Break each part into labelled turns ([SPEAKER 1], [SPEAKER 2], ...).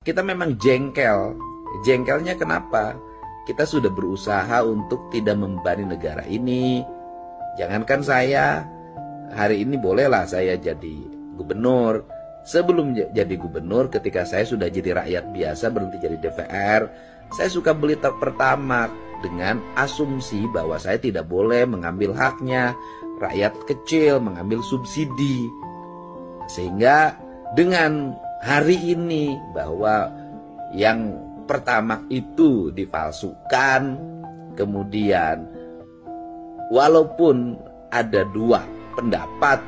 [SPEAKER 1] kita memang jengkel. Jengkelnya kenapa? Kita sudah berusaha untuk tidak membebani negara ini. Jangankan saya, hari ini bolehlah saya jadi gubernur. Sebelum jadi gubernur, ketika saya sudah jadi rakyat biasa, berhenti jadi DPR, saya suka beli truk Pertamax dengan asumsi bahwa saya tidak boleh mengambil haknya rakyat kecil, mengambil subsidi. Sehingga dengan hari ini bahwa yang Pertamax itu dipalsukan, kemudian walaupun ada dua pendapat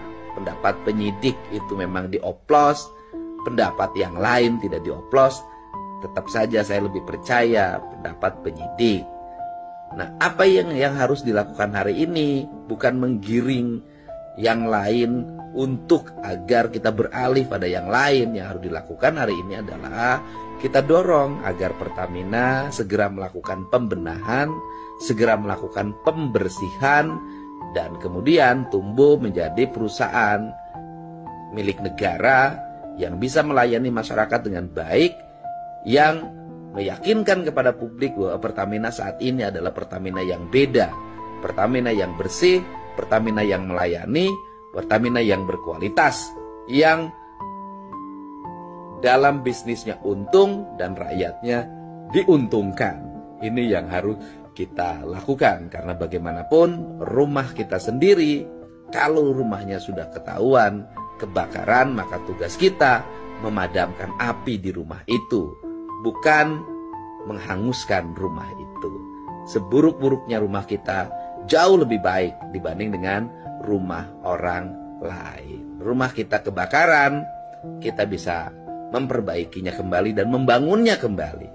[SPEAKER 1] penyidik itu memang dioplos, pendapat yang lain tidak dioplos, tetap saja saya lebih percaya pendapat penyidik. Nah, apa yang harus dilakukan hari ini bukan menggiring yang lain untuk agar kita beralih pada yang lain. Yang harus dilakukan hari ini adalah kita dorong agar Pertamina segera melakukan pembenahan, segera melakukan pembersihan, dan kemudian tumbuh menjadi perusahaan milik negara yang bisa melayani masyarakat dengan baik, yang meyakinkan kepada publik bahwa Pertamina saat ini adalah Pertamina yang beda, Pertamina yang bersih, Pertamina yang melayani, Pertamina yang berkualitas, yang dalam bisnisnya untung dan rakyatnya diuntungkan. Ini yang harus kita lakukan, karena bagaimanapun rumah kita sendiri, kalau rumahnya sudah ketahuan kebakaran, maka tugas kita memadamkan api di rumah itu, bukan menghanguskan rumah itu. Seburuk-buruknya rumah kita jauh lebih baik dibanding dengan rumah orang lain. Rumah kita kebakaran, kita bisa memperbaikinya kembali dan membangunnya kembali.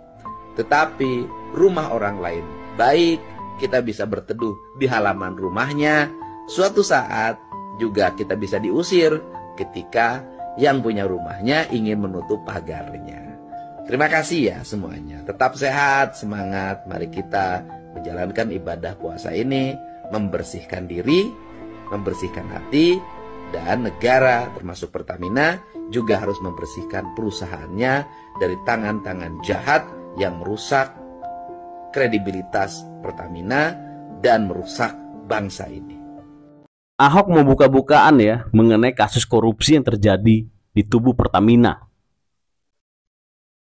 [SPEAKER 1] Tetapi rumah orang lain baik, kita bisa berteduh di halaman rumahnya. Suatu saat juga kita bisa diusir ketika yang punya rumahnya ingin menutup pagarnya. Terima kasih ya semuanya. Tetap sehat, semangat. Mari kita menjalankan ibadah puasa ini, membersihkan diri, membersihkan hati, dan negara termasuk Pertamina juga harus membersihkan perusahaannya dari tangan-tangan jahat yang merusak kredibilitas Pertamina dan merusak bangsa ini.
[SPEAKER 2] Ahok mau buka-bukaan ya mengenai kasus korupsi yang terjadi di tubuh Pertamina.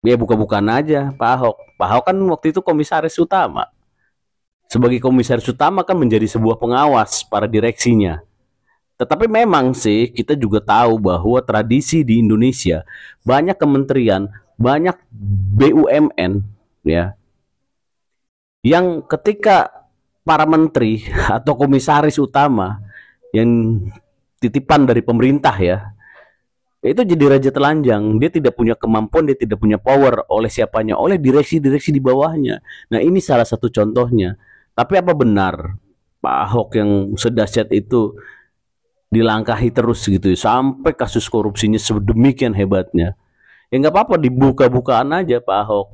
[SPEAKER 2] Ya buka-bukaan aja Pak Ahok. Pak Ahok kan waktu itu komisaris utama. Sebagai komisaris utama kan menjadi sebuah pengawas para direksinya. Tetapi memang sih kita juga tahu bahwa tradisi di Indonesia banyak kementerian, banyak BUMN ya, yang ketika para menteri atau komisaris utama yang titipan dari pemerintah ya, itu jadi raja telanjang. Dia tidak punya kemampuan, dia tidak punya power oleh siapanya, oleh direksi-direksi di bawahnya. Nah ini salah satu contohnya. Tapi apa benar Pak Ahok yang sedahsyat itu dilangkahi terus gitu sampai kasus korupsinya sedemikian hebatnya? Ya nggak apa-apa, dibuka-bukaan aja Pak Ahok.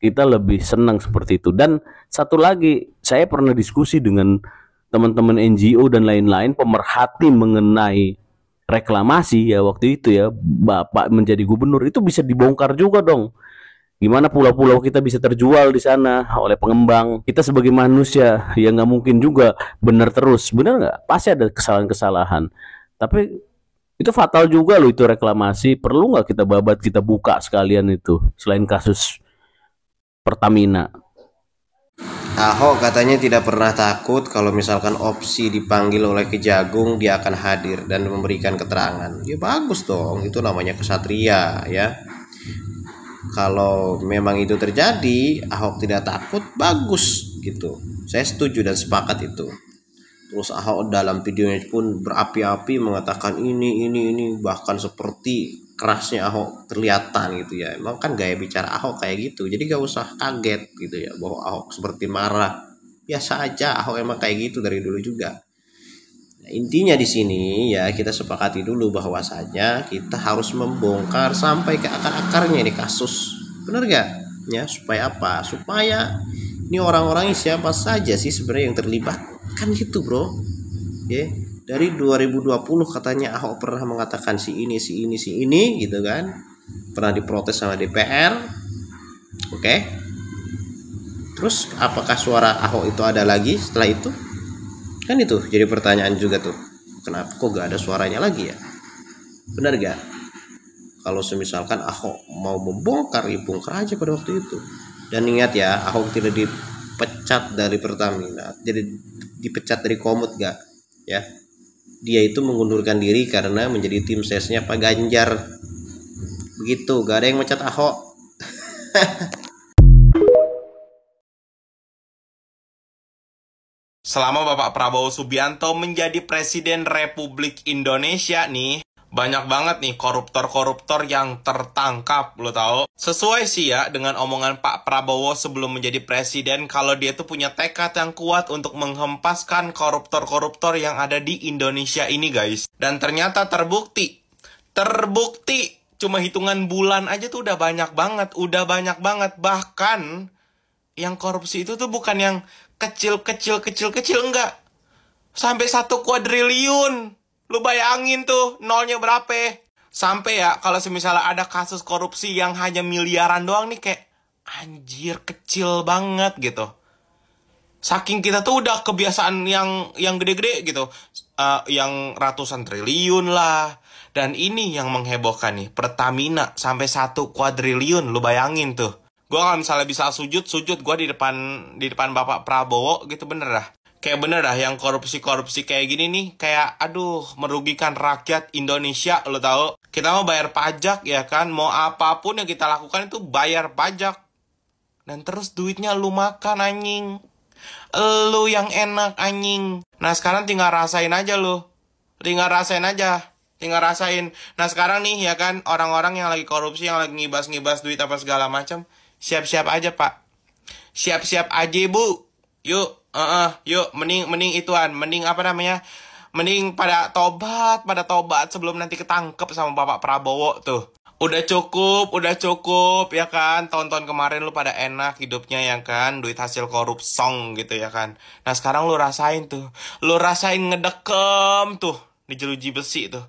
[SPEAKER 2] Kita lebih senang seperti itu. Dan satu lagi, saya pernah diskusi dengan teman-teman NGO dan lain-lain pemerhati mengenai reklamasi ya waktu itu ya, Bapak menjadi gubernur itu bisa dibongkar juga dong. Gimana pulau-pulau kita bisa terjual di sana oleh pengembang? Kita sebagai manusia ya nggak mungkin juga benar terus, benar nggak? Pasti ada kesalahan-kesalahan. Tapi itu fatal juga loh itu reklamasi. Perlu nggak kita babat, kita buka sekalian itu selain kasus Pertamina?
[SPEAKER 3] Ahok katanya tidak pernah takut kalau misalkan opsi dipanggil oleh Kejagung dia akan hadir dan memberikan keterangan. Ya bagus dong, itu namanya kesatria ya. Kalau memang itu terjadi, Ahok tidak takut, bagus gitu. Saya setuju dan sepakat itu. Terus Ahok dalam videonya pun berapi-api mengatakan ini, bahkan seperti kerasnya Ahok kelihatan gitu ya. Emang kan gaya bicara Ahok kayak gitu. Jadi gak usah kaget gitu ya bahwa Ahok seperti marah. Biasa aja, Ahok emang kayak gitu dari dulu juga. Nah, intinya di sini ya kita sepakati dulu bahwasanya kita harus membongkar sampai ke akar-akarnya ini kasus. Benar gak? Ya, supaya apa? Supaya ini orang-orangnya siapa saja sih sebenarnya yang terlibat. Kan gitu, Bro. Ya, dari 2020 katanya Ahok pernah mengatakan si ini gitu kan. Pernah diprotes sama DPR, Oke. Terus apakah suara Ahok itu ada lagi setelah itu? Kan itu jadi pertanyaan juga tuh. Kenapa kok gak ada suaranya lagi ya? Benar gak? Kalau semisalkan Ahok mau membongkar, ya bongkar aja pada waktu itu. Dan ingat ya, Ahok tidak dipecat dari Pertamina, jadi dipecat dari Komut gak? Ya, dia itu mengundurkan diri karena menjadi tim sesnya Pak Ganjar. Begitu, gak ada yang mecat Ahok.
[SPEAKER 4] Selama Bapak Prabowo Subianto menjadi Presiden Republik Indonesia nih, banyak banget nih koruptor-koruptor yang tertangkap, lo tau. Sesuai sih ya dengan omongan Pak Prabowo sebelum menjadi presiden, kalau dia tuh punya tekad yang kuat untuk menghempaskan koruptor-koruptor yang ada di Indonesia ini, guys. Dan ternyata terbukti. Cuma hitungan bulan aja tuh udah banyak banget. Bahkan yang korupsi itu tuh bukan yang kecil, enggak. Sampai 1 kuadriliun. Lu bayangin tuh, nolnya berapa? Sampai ya, kalau misalnya ada kasus korupsi yang hanya miliaran doang nih, kayak anjir, kecil banget gitu. Saking kita tuh udah kebiasaan yang gede-gede gitu. Yang ratusan triliun lah. Dan ini yang menghebohkan nih, Pertamina sampai 1 kuadriliun, lu bayangin tuh. Gue kalau misalnya bisa sujud gue di depan Bapak Prabowo gitu, bener dah. Kayak bener dah yang korupsi kayak gini nih, kayak aduh merugikan rakyat Indonesia, lo tau. Kita mau bayar pajak ya kan, mau apapun yang kita lakukan itu bayar pajak. Dan terus duitnya lu makan anjing. Lu yang enak anjing. Nah sekarang tinggal rasain aja lu. Tinggal rasain. Nah sekarang nih ya kan, orang-orang yang lagi korupsi, yang lagi ngibas duit apa segala macam, siap-siap aja pak. Siap-siap aja bu. Yuk, mending ituan, mending pada tobat sebelum nanti ketangkep sama Bapak Prabowo tuh. Udah cukup ya kan. Tahun-tahun kemarin lu pada enak hidupnya ya kan, duit hasil korupsong gitu ya kan. Nah sekarang lu rasain tuh, ngedekem tuh di jeruji besi tuh.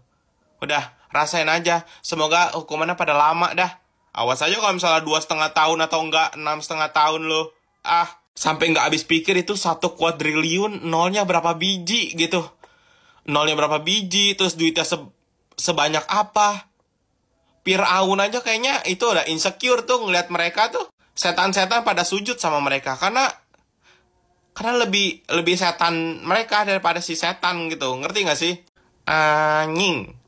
[SPEAKER 4] Udah, rasain aja. Semoga hukumannya pada lama dah. Awas aja kalau misalnya 2,5 tahun atau enggak 6,5 tahun lo. Sampai nggak habis pikir itu 1 kuadriliun nolnya berapa biji gitu. Nolnya berapa biji, terus duitnya sebanyak apa. Firaun aja kayaknya itu udah insecure tuh ngeliat mereka tuh. Setan-setan pada sujud sama mereka. Karena lebih setan mereka daripada si setan gitu. Ngerti nggak sih?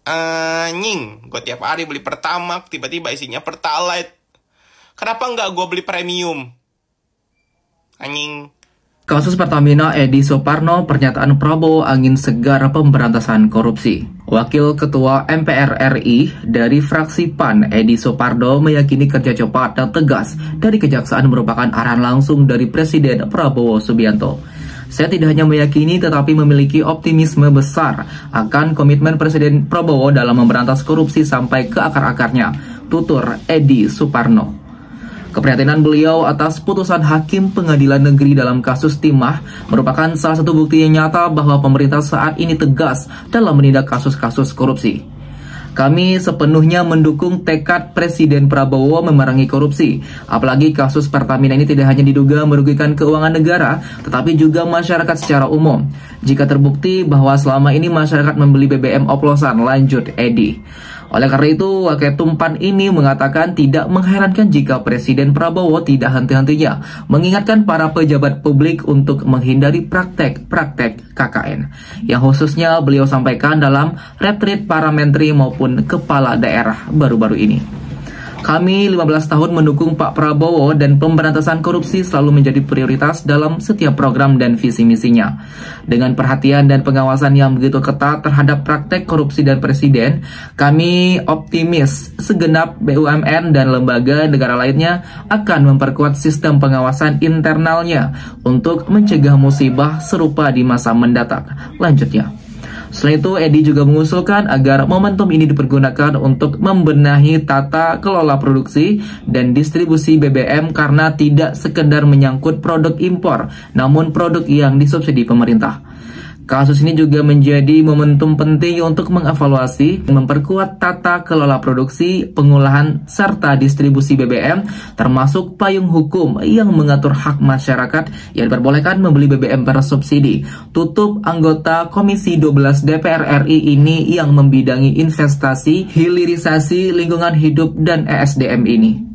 [SPEAKER 4] Anjing, gue tiap hari beli Pertamax, tiba-tiba isinya Pertalite. Kenapa nggak gue beli premium? Anjing.
[SPEAKER 5] Kasus Pertamina Edi Suparno, pernyataan Prabowo angin segar pemberantasan korupsi. Wakil Ketua MPR RI dari fraksi PAN Edi Suparno meyakini kerja cepat dan tegas dari Kejaksaan merupakan arahan langsung dari Presiden Prabowo Subianto. Saya tidak hanya meyakini tetapi memiliki optimisme besar akan komitmen Presiden Prabowo dalam memberantas korupsi sampai ke akar-akarnya, tutur Edi Suparno. Keprihatinan beliau atas putusan Hakim Pengadilan Negeri dalam kasus Timah merupakan salah satu bukti yang nyata bahwa pemerintah saat ini tegas dalam menindak kasus-kasus korupsi. Kami sepenuhnya mendukung tekad Presiden Prabowo memerangi korupsi. Apalagi kasus Pertamina ini tidak hanya diduga merugikan keuangan negara, tetapi juga masyarakat secara umum. Jika terbukti bahwa selama ini masyarakat membeli BBM oplosan, lanjut Edi. Oleh karena itu, Waketum PAN ini mengatakan tidak mengherankan jika Presiden Prabowo tidak henti-hentinya mengingatkan para pejabat publik untuk menghindari praktek-praktek KKN, yang khususnya beliau sampaikan dalam retreat para menteri maupun kepala daerah baru-baru ini. Kami 15 tahun mendukung Pak Prabowo dan pemberantasan korupsi selalu menjadi prioritas dalam setiap program dan visi misinya. Dengan perhatian dan pengawasan yang begitu ketat terhadap praktek korupsi dan presiden, kami optimis segenap BUMN dan lembaga negara lainnya akan memperkuat sistem pengawasan internalnya untuk mencegah musibah serupa di masa mendatang. Lanjutnya. Selain itu, Edi juga mengusulkan agar momentum ini dipergunakan untuk membenahi tata kelola produksi dan distribusi BBM karena tidak sekedar menyangkut produk impor, namun produk yang disubsidi pemerintah. Kasus ini juga menjadi momentum penting untuk mengevaluasi dan memperkuat tata kelola produksi, pengolahan, serta distribusi BBM, termasuk payung hukum yang mengatur hak masyarakat yang diperbolehkan membeli BBM bersubsidi. Tutup anggota Komisi 12 DPR RI ini yang membidangi investasi, hilirisasi, lingkungan hidup, dan ESDM ini.